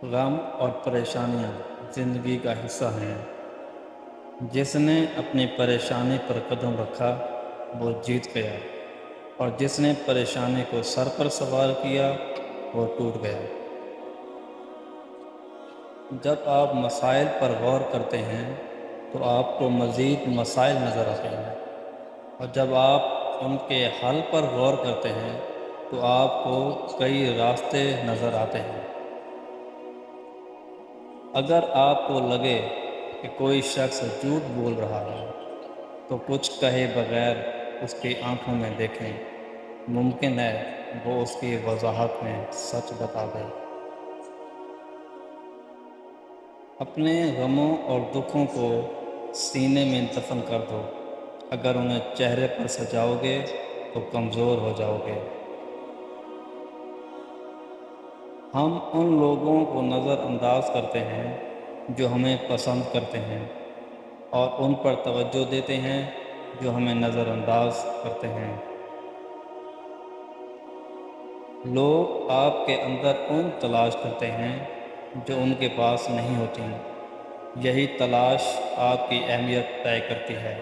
غم اور پریشانیاں زندگی کا حصہ ہیں۔ جس نے اپنی پریشانی پر قدم رکھا وہ جیت گیا، اور جس نے پریشانی کو سر پر سوار کیا وہ ٹوٹ گیا۔ جب آپ مسائل پر غور کرتے ہیں تو آپ کو مزید مسائل نظر آتے ہیں، اور جب آپ ان کے حل پر غور کرتے ہیں تو آپ کو کئی راستے نظر آتے ہیں۔ اگر آپ کو لگے کہ کوئی شخص جھوٹ بول رہا ہے تو کچھ کہے بغیر اس کی آنکھوں میں دیکھیں، ممکن ہے وہ اس کی وضاحت میں سچ بتا دے۔ اپنے غموں اور دکھوں کو سینے میں دفن کر دو، اگر انہیں چہرے پر سجاؤ گے تو کمزور ہو جاؤ گے۔ ہم ان لوگوں کو نظر انداز کرتے ہیں جو ہمیں پسند کرتے ہیں، اور ان پر توجہ دیتے ہیں جو ہمیں نظر انداز کرتے ہیں۔ لوگ آپ کے اندر ان تلاش کرتے ہیں جو ان کے پاس نہیں ہوتی۔ یہی تلاش آپ کی اہمیت طے کرتی ہے۔